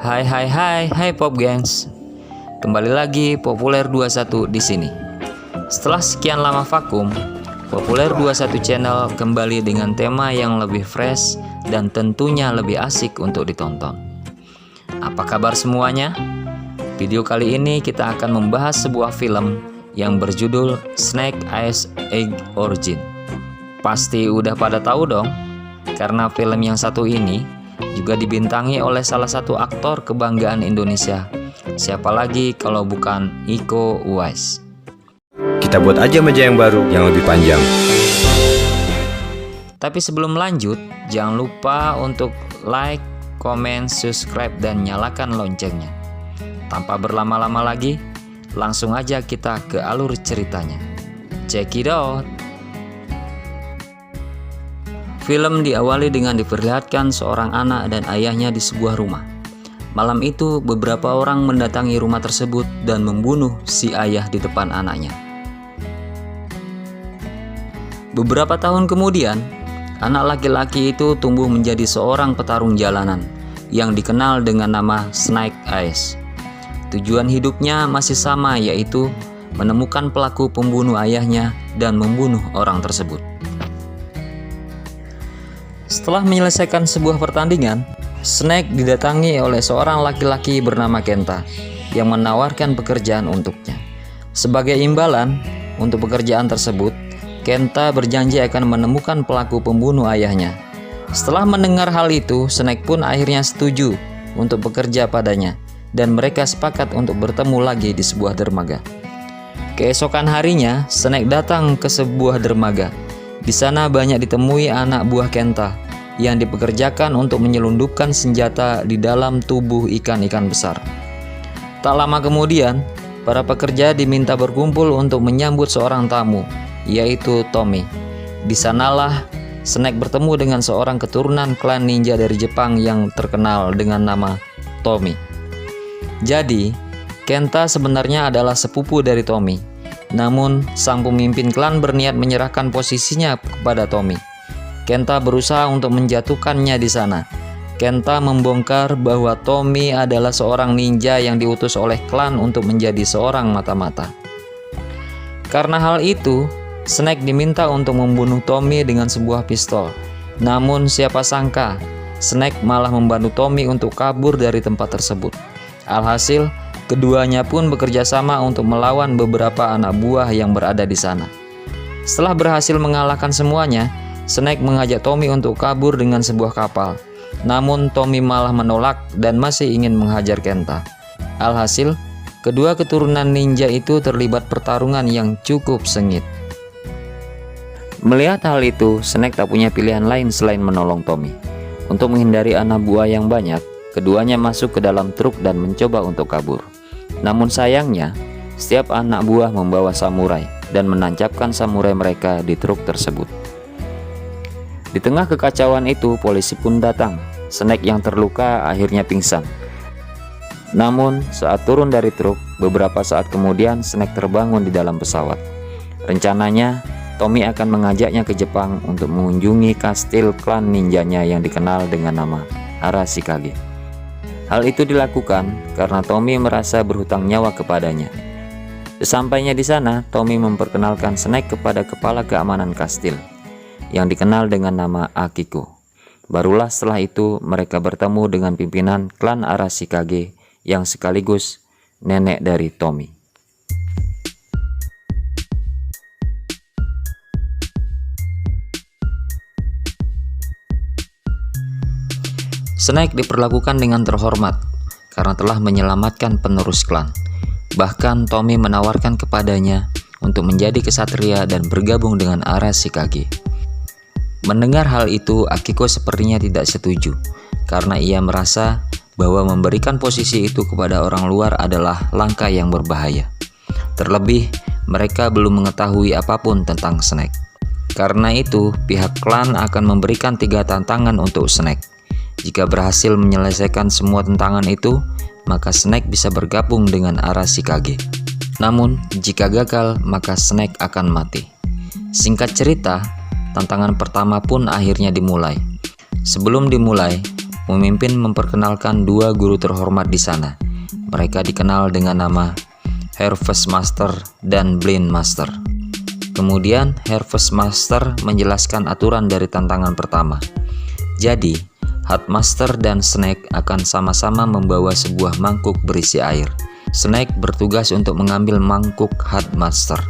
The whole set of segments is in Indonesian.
Hai Pop Gengs. Kembali lagi Populer 21 di sini. Setelah sekian lama vakum, Populer 21 Channel kembali dengan tema yang lebih fresh dan tentunya lebih asik untuk ditonton. Apa kabar semuanya? Video kali ini kita akan membahas sebuah film yang berjudul Snake Eyes Egg Origin. Pasti udah pada tahu dong, karena film yang satu ini juga dibintangi oleh salah satu aktor kebanggaan Indonesia. Siapa lagi kalau bukan Iko Uwais. Kita buat aja meja yang baru, yang lebih panjang. Tapi sebelum lanjut, jangan lupa untuk like, komen, subscribe, dan nyalakan loncengnya. Tanpa berlama-lama lagi, langsung aja kita ke alur ceritanya. Check it out! Film diawali dengan diperlihatkan seorang anak dan ayahnya di sebuah rumah. Malam itu, beberapa orang mendatangi rumah tersebut dan membunuh si ayah di depan anaknya. Beberapa tahun kemudian, anak laki-laki itu tumbuh menjadi seorang petarung jalanan yang dikenal dengan nama Snake Eyes. Tujuan hidupnya masih sama, yaitu menemukan pelaku pembunuh ayahnya dan membunuh orang tersebut. Setelah menyelesaikan sebuah pertandingan, Snake didatangi oleh seorang laki-laki bernama Kenta yang menawarkan pekerjaan untuknya. Sebagai imbalan untuk pekerjaan tersebut, Kenta berjanji akan menemukan pelaku pembunuh ayahnya. Setelah mendengar hal itu, Snake pun akhirnya setuju untuk bekerja padanya, dan mereka sepakat untuk bertemu lagi di sebuah dermaga. Keesokan harinya, Snake datang ke sebuah dermaga. Di sana banyak ditemui anak buah Kenta yang dipekerjakan untuk menyelundupkan senjata di dalam tubuh ikan-ikan besar. Tak lama kemudian, para pekerja diminta berkumpul untuk menyambut seorang tamu, yaitu Tommy. Di sanalah Snake bertemu dengan seorang keturunan klan ninja dari Jepang yang terkenal dengan nama Tommy. Jadi, Kenta sebenarnya adalah sepupu dari Tommy. Namun, sang pemimpin klan berniat menyerahkan posisinya kepada Tommy. Kenta berusaha untuk menjatuhkannya di sana. Kenta membongkar bahwa Tommy adalah seorang ninja yang diutus oleh klan untuk menjadi seorang mata-mata. Karena hal itu, Snake diminta untuk membunuh Tommy dengan sebuah pistol. Namun, siapa sangka, Snake malah membantu Tommy untuk kabur dari tempat tersebut. Alhasil, keduanya pun bekerja sama untuk melawan beberapa anak buah yang berada di sana. Setelah berhasil mengalahkan semuanya, Snake mengajak Tommy untuk kabur dengan sebuah kapal. Namun Tommy malah menolak dan masih ingin menghajar Kenta. Alhasil, kedua keturunan ninja itu terlibat pertarungan yang cukup sengit. Melihat hal itu, Snake tak punya pilihan lain selain menolong Tommy. Untuk menghindari anak buah yang banyak, keduanya masuk ke dalam truk dan mencoba untuk kabur. Namun sayangnya, setiap anak buah membawa samurai dan menancapkan samurai mereka di truk tersebut. Di tengah kekacauan itu, polisi pun datang. Snake yang terluka akhirnya pingsan. Namun, saat turun dari truk, beberapa saat kemudian Snake terbangun di dalam pesawat. Rencananya, Tommy akan mengajaknya ke Jepang untuk mengunjungi kastil klan ninjanya yang dikenal dengan nama Arashikage. Hal itu dilakukan karena Tommy merasa berhutang nyawa kepadanya. Sesampainya di sana, Tommy memperkenalkan Snake kepada kepala keamanan kastil yang dikenal dengan nama Akiko. Barulah setelah itu mereka bertemu dengan pimpinan klan Arashikage yang sekaligus nenek dari Tommy. Snake diperlakukan dengan terhormat karena telah menyelamatkan penerus klan. Bahkan Tommy menawarkan kepadanya untuk menjadi kesatria dan bergabung dengan Arashikage. Mendengar hal itu, Akiko sepertinya tidak setuju karena ia merasa bahwa memberikan posisi itu kepada orang luar adalah langkah yang berbahaya. Terlebih, mereka belum mengetahui apapun tentang Snake. Karena itu, pihak klan akan memberikan 3 tantangan untuk Snake. Jika berhasil menyelesaikan semua tantangan itu, maka Snake bisa bergabung dengan Arashikage. Namun, jika gagal, maka Snake akan mati. Singkat cerita, tantangan pertama pun akhirnya dimulai. Sebelum dimulai, memimpin memperkenalkan dua guru terhormat di sana. Mereka dikenal dengan nama Harvest Master dan Blind Master. Kemudian Harvest Master menjelaskan aturan dari tantangan pertama. Jadi, Headmaster dan Snake akan sama-sama membawa sebuah mangkuk berisi air. Snake bertugas untuk mengambil mangkuk Headmaster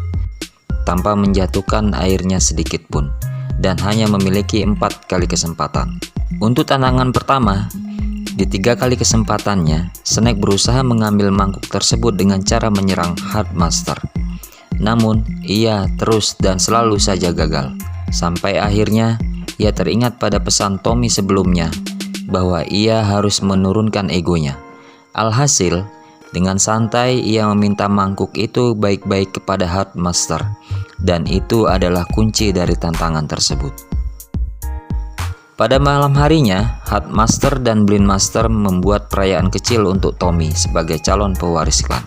tanpa menjatuhkan airnya sedikit pun, dan hanya memiliki 4 kali kesempatan. Untuk tantangan pertama, di 3 kali kesempatannya, Snake berusaha mengambil mangkuk tersebut dengan cara menyerang Headmaster. Namun, ia terus dan selalu saja gagal. Sampai akhirnya, ia teringat pada pesan Tommy sebelumnya, bahwa ia harus menurunkan egonya. Alhasil, dengan santai ia meminta mangkuk itu baik-baik kepada Headmaster, dan itu adalah kunci dari tantangan tersebut. Pada malam harinya, Headmaster dan Blind Master membuat perayaan kecil untuk Tommy sebagai calon pewaris klan.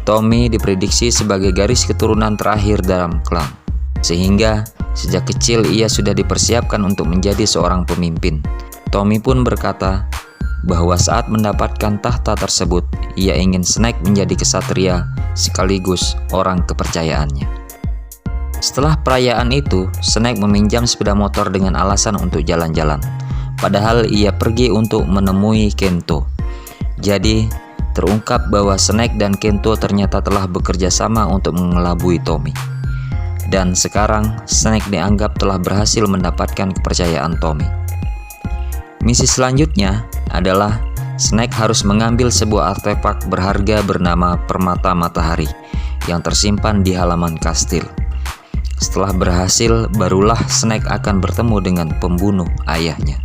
Tommy diprediksi sebagai garis keturunan terakhir dalam klan, sehingga sejak kecil ia sudah dipersiapkan untuk menjadi seorang pemimpin. Tommy pun berkata bahwa saat mendapatkan tahta tersebut, ia ingin Snake menjadi kesatria sekaligus orang kepercayaannya. Setelah perayaan itu, Snake meminjam sepeda motor dengan alasan untuk jalan-jalan. Padahal ia pergi untuk menemui Kento. Jadi, terungkap bahwa Snake dan Kento ternyata telah bekerja sama untuk mengelabui Tommy. Dan sekarang, Snake dianggap telah berhasil mendapatkan kepercayaan Tommy. Misi selanjutnya adalah Snake harus mengambil sebuah artefak berharga bernama Permata Matahari yang tersimpan di halaman kastil. Setelah berhasil, barulah Snake akan bertemu dengan pembunuh ayahnya.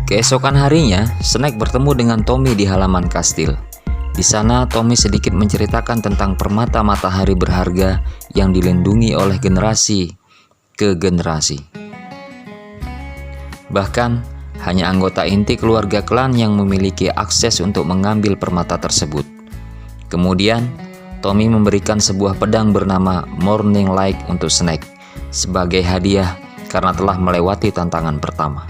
Keesokan harinya, Snake bertemu dengan Tommy di halaman kastil. Di sana, Tommy sedikit menceritakan tentang permata matahari berharga yang dilindungi oleh generasi ke generasi. Bahkan, hanya anggota inti keluarga klan yang memiliki akses untuk mengambil permata tersebut. Kemudian, Tommy memberikan sebuah pedang bernama Morning Light untuk Snake sebagai hadiah karena telah melewati tantangan pertama.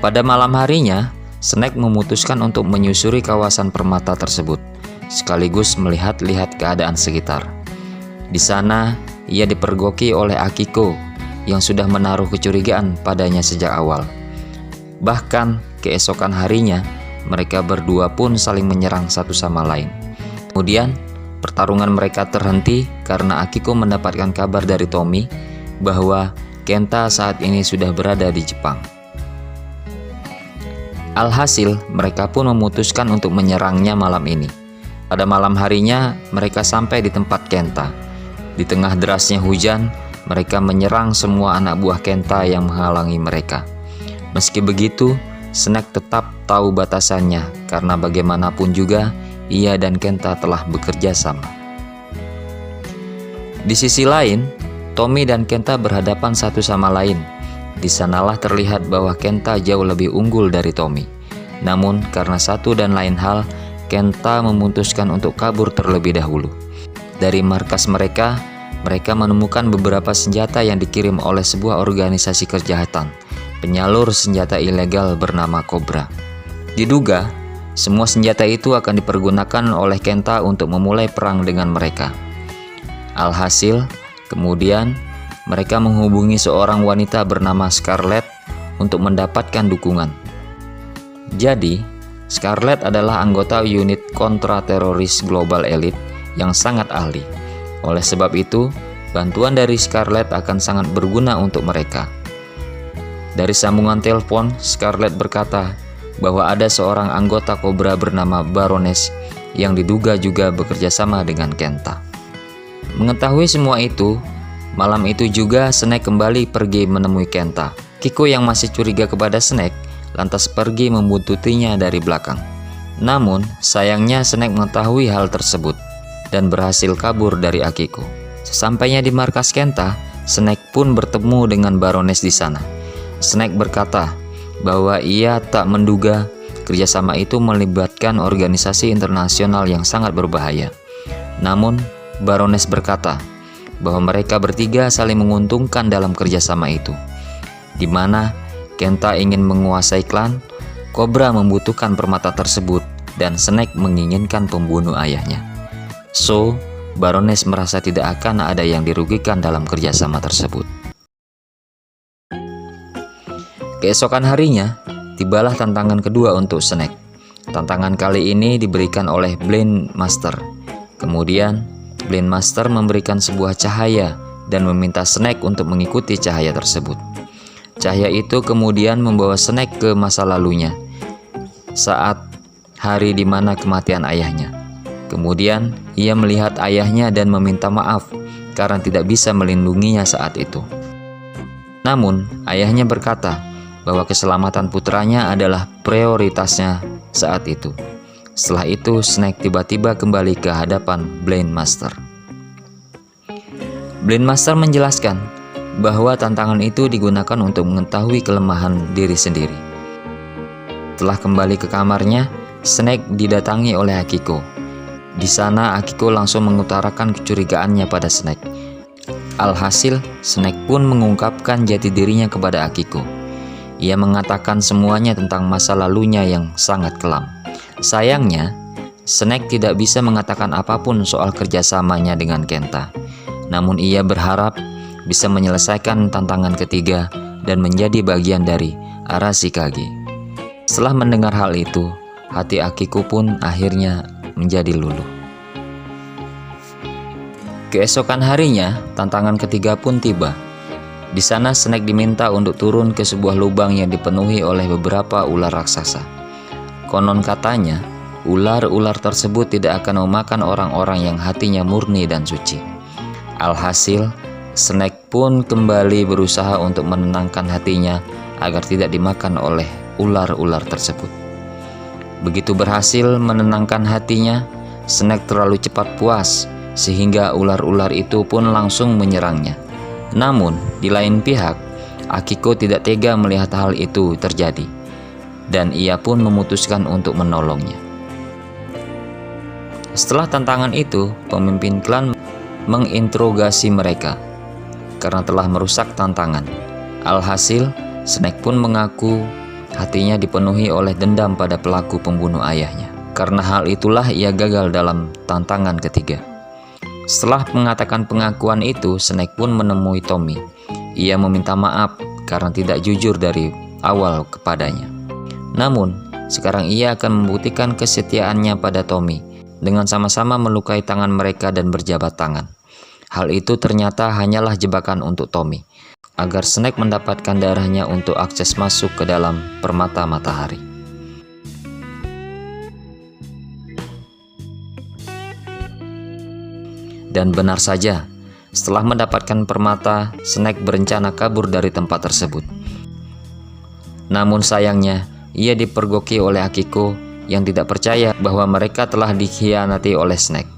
Pada malam harinya, Snake memutuskan untuk menyusuri kawasan permata tersebut, sekaligus melihat-lihat keadaan sekitar. Di sana, ia dipergoki oleh Akiko yang sudah menaruh kecurigaan padanya sejak awal. Bahkan, keesokan harinya, mereka berdua pun saling menyerang satu sama lain. Kemudian, pertarungan mereka terhenti karena Akiko mendapatkan kabar dari Tommy bahwa Kenta saat ini sudah berada di Jepang. Alhasil, mereka pun memutuskan untuk menyerangnya malam ini. Pada malam harinya, mereka sampai di tempat Kenta. Di tengah derasnya hujan, mereka menyerang semua anak buah Kenta yang menghalangi mereka. Meski begitu, Snake tetap tahu batasannya karena bagaimanapun juga, ia dan Kenta telah bekerja sama. Di sisi lain, Tommy dan Kenta berhadapan satu sama lain. Di sanalah terlihat bahwa Kenta jauh lebih unggul dari Tommy. Namun karena satu dan lain hal, Kenta memutuskan untuk kabur terlebih dahulu. Dari markas mereka menemukan beberapa senjata yang dikirim oleh sebuah organisasi kejahatan, penyalur senjata ilegal bernama Cobra. Diduga, semua senjata itu akan dipergunakan oleh Kenta untuk memulai perang dengan mereka. Alhasil, kemudian mereka menghubungi seorang wanita bernama Scarlet untuk mendapatkan dukungan. Jadi, Scarlet adalah anggota unit kontra-teroris Global Elite yang sangat ahli. Oleh sebab itu, bantuan dari Scarlet akan sangat berguna untuk mereka. Dari sambungan telepon, Scarlet berkata bahwa ada seorang anggota Cobra bernama Baroness yang diduga juga bekerja sama dengan Kenta. Mengetahui semua itu, malam itu juga Snake kembali pergi menemui Kenta. Kiko yang masih curiga kepada Snake lantas pergi membuntutinya dari belakang. Namun sayangnya Snake mengetahui hal tersebut dan berhasil kabur dari Akiko. Sesampainya di markas Kenta, Snake pun bertemu dengan Baroness di sana. Snake berkata bahwa ia tak menduga kerjasama itu melibatkan organisasi internasional yang sangat berbahaya. Namun Baroness berkata bahwa mereka bertiga saling menguntungkan dalam kerjasama itu, di mana Kenta ingin menguasai klan, Cobra membutuhkan permata tersebut, dan Snake menginginkan pembunuh ayahnya. So, Baroness merasa tidak akan ada yang dirugikan dalam kerjasama tersebut. Keesokan harinya, tibalah tantangan kedua untuk Snake. Tantangan kali ini diberikan oleh Blind Master. Kemudian, Blind Master memberikan sebuah cahaya dan meminta Snake untuk mengikuti cahaya tersebut. Cahaya itu kemudian membawa Snake ke masa lalunya, saat hari di mana kematian ayahnya. Kemudian, ia melihat ayahnya dan meminta maaf karena tidak bisa melindunginya saat itu. Namun, ayahnya berkata bahwa keselamatan putranya adalah prioritasnya saat itu. Setelah itu, Snake tiba-tiba kembali ke hadapan Blind Master. Blind Master menjelaskan bahwa tantangan itu digunakan untuk mengetahui kelemahan diri sendiri. Setelah kembali ke kamarnya, Snake didatangi oleh Akiko. Di sana, Akiko langsung mengutarakan kecurigaannya pada Snake. Alhasil, Snake pun mengungkapkan jati dirinya kepada Akiko. Ia mengatakan semuanya tentang masa lalunya yang sangat kelam. Sayangnya, Snake tidak bisa mengatakan apapun soal kerjasamanya dengan Kenta. Namun ia berharap bisa menyelesaikan tantangan ketiga dan menjadi bagian dari Arashikage. Setelah mendengar hal itu, hati Akiko pun akhirnya menjadi luluh. Keesokan harinya, tantangan ketiga pun tiba. Di sana Snake diminta untuk turun ke sebuah lubang yang dipenuhi oleh beberapa ular raksasa. Konon katanya, ular-ular tersebut tidak akan memakan orang-orang yang hatinya murni dan suci. Alhasil, Snake pun kembali berusaha untuk menenangkan hatinya agar tidak dimakan oleh ular-ular tersebut. Begitu berhasil menenangkan hatinya, Snake terlalu cepat puas sehingga ular-ular itu pun langsung menyerangnya. Namun, di lain pihak, Akiko tidak tega melihat hal itu terjadi, dan ia pun memutuskan untuk menolongnya. Setelah tantangan itu, pemimpin klan menginterogasi mereka karena telah merusak tantangan. Alhasil, Snake pun mengaku hatinya dipenuhi oleh dendam pada pelaku pembunuh ayahnya. Karena hal itulah ia gagal dalam tantangan ketiga. Setelah mengatakan pengakuan itu, Snake pun menemui Tommy. Ia meminta maaf karena tidak jujur dari awal kepadanya. Namun, sekarang ia akan membuktikan kesetiaannya pada Tommy dengan sama-sama melukai tangan mereka dan berjabat tangan. Hal itu ternyata hanyalah jebakan untuk Tommy, agar Snake mendapatkan darahnya untuk akses masuk ke dalam permata matahari. Dan benar saja, setelah mendapatkan permata, Snake berencana kabur dari tempat tersebut. Namun sayangnya, ia dipergoki oleh Akiko yang tidak percaya bahwa mereka telah dikhianati oleh Snake.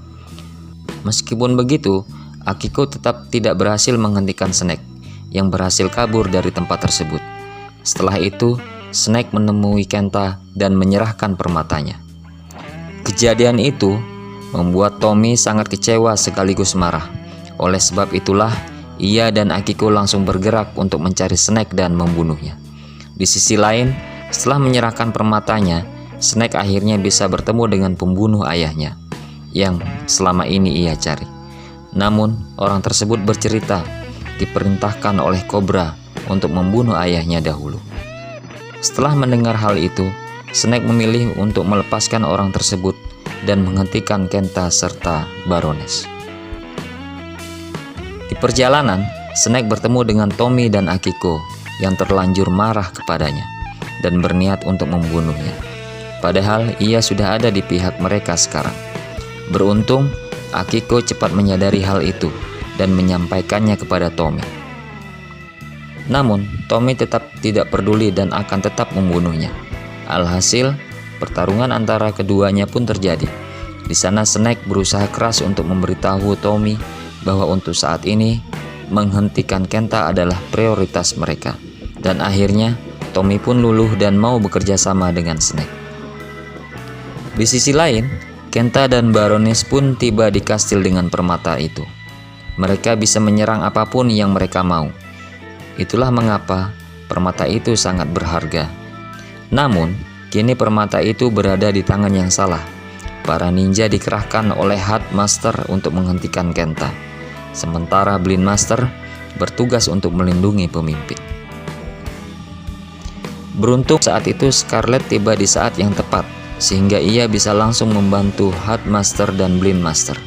Meskipun begitu, Akiko tetap tidak berhasil menghentikan Snake yang berhasil kabur dari tempat tersebut. Setelah itu, Snake menemui Kenta dan menyerahkan permatanya. Kejadian itu membuat Tommy sangat kecewa sekaligus marah. Oleh sebab itulah, ia dan Akiko langsung bergerak untuk mencari Snake dan membunuhnya. Di sisi lain, setelah menyerahkan permatanya, Snake akhirnya bisa bertemu dengan pembunuh ayahnya yang selama ini ia cari. Namun, orang tersebut bercerita diperintahkan oleh Cobra untuk membunuh ayahnya dahulu. Setelah mendengar hal itu, Snake memilih untuk melepaskan orang tersebut dan menghentikan Kenta serta Baroness. Di perjalanan, Snake bertemu dengan Tommy dan Akiko yang terlanjur marah kepadanya dan berniat untuk membunuhnya. Padahal ia sudah ada di pihak mereka sekarang. Beruntung, Akiko cepat menyadari hal itu dan menyampaikannya kepada Tommy. Namun, Tommy tetap tidak peduli dan akan tetap membunuhnya. Alhasil, pertarungan antara keduanya pun terjadi. Di sana Snake berusaha keras untuk memberitahu Tommy bahwa untuk saat ini menghentikan Kenta adalah prioritas mereka. Dan akhirnya Tommy pun luluh dan mau bekerja sama dengan Snake. Di sisi lain, Kenta dan Baroness pun tiba di kastil dengan permata itu. mereka bisa menyerang apapun yang mereka mau. Itulah mengapa permata itu sangat berharga. Namun, kini permata itu berada di tangan yang salah. Para ninja dikerahkan oleh Headmaster untuk menghentikan Kenta, sementara Blind Master bertugas untuk melindungi pemimpin. Beruntung saat itu Scarlet tiba di saat yang tepat, sehingga ia bisa langsung membantu Headmaster dan Blind Master.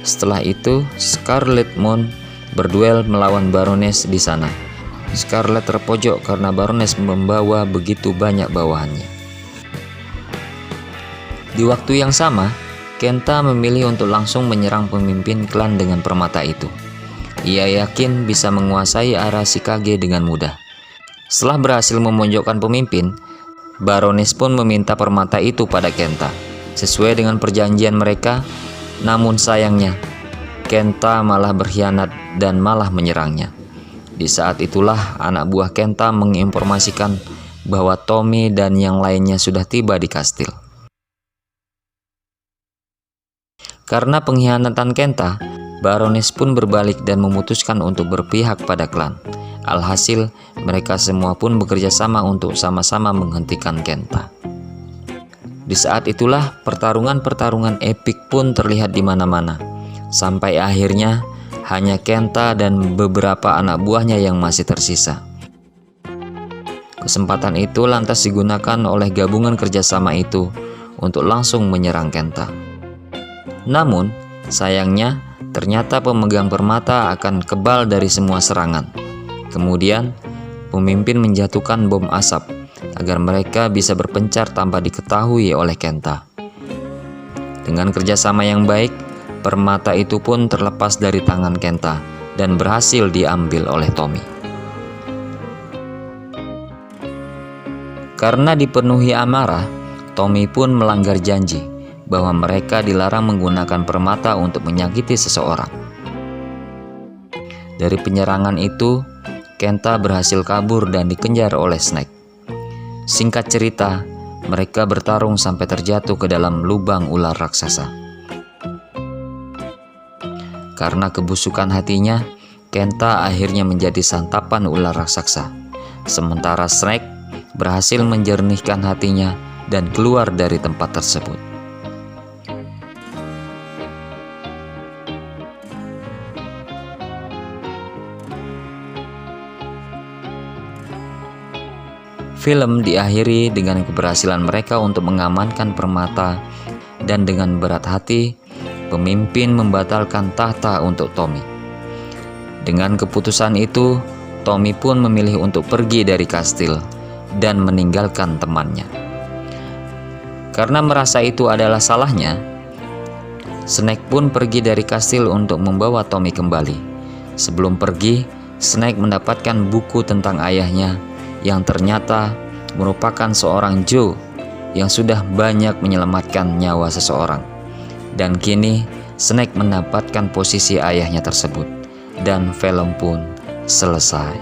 Setelah itu, Scarlet Moon berduel melawan Baroness di sana. Scarlet terpojok karena Baroness membawa begitu banyak bawahannya. Di waktu yang sama, Kenta memilih untuk langsung menyerang pemimpin klan dengan permata itu. Ia yakin bisa menguasai Arashikage dengan mudah. Setelah berhasil memojokkan pemimpin, Baroness pun meminta permata itu pada Kenta, sesuai dengan perjanjian mereka. Namun sayangnya, Kenta malah berkhianat dan malah menyerangnya. Di saat itulah anak buah Kenta menginformasikan bahwa Tommy dan yang lainnya sudah tiba di kastil. Karena pengkhianatan Kenta, Baroness pun berbalik dan memutuskan untuk berpihak pada klan. Alhasil, mereka semua pun bekerja sama untuk sama-sama menghentikan Kenta. Di saat itulah pertarungan-pertarungan epik pun terlihat di mana-mana. Sampai akhirnya hanya Kenta dan beberapa anak buahnya yang masih tersisa. Kesempatan itu lantas digunakan oleh gabungan kerjasama itu untuk langsung menyerang Kenta. Namun, sayangnya ternyata pemegang permata akan kebal dari semua serangan. Kemudian, pemimpin menjatuhkan bom asap agar mereka bisa berpencar tanpa diketahui oleh Kenta. Dengan kerjasama yang baik, permata itu pun terlepas dari tangan Kenta dan berhasil diambil oleh Tommy. Karena dipenuhi amarah, Tommy pun melanggar janji bahwa mereka dilarang menggunakan permata untuk menyakiti seseorang. Dari penyerangan itu, Kenta berhasil kabur dan dikejar oleh Snake. Singkat cerita, mereka bertarung sampai terjatuh ke dalam lubang ular raksasa. Karena kebusukan hatinya, Kenta akhirnya menjadi santapan ular raksasa. Sementara Snake berhasil menjernihkan hatinya dan keluar dari tempat tersebut. Film diakhiri dengan keberhasilan mereka untuk mengamankan permata, dan dengan berat hati, pemimpin membatalkan tahta untuk Tommy. Dengan keputusan itu, Tommy pun memilih untuk pergi dari kastil dan meninggalkan temannya. Karena merasa itu adalah salahnya, Snake pun pergi dari kastil untuk membawa Tommy kembali. Sebelum pergi, Snake mendapatkan buku tentang ayahnya yang ternyata merupakan seorang Joe yang sudah banyak menyelamatkan nyawa seseorang. Dan kini Snake mendapatkan posisi ayahnya tersebut, dan film pun selesai.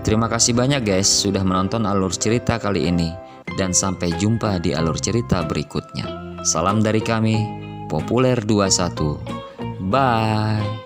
Terima kasih banyak guys sudah menonton alur cerita kali ini, dan sampai jumpa di alur cerita berikutnya. Salam dari kami, Populer 21. Bye.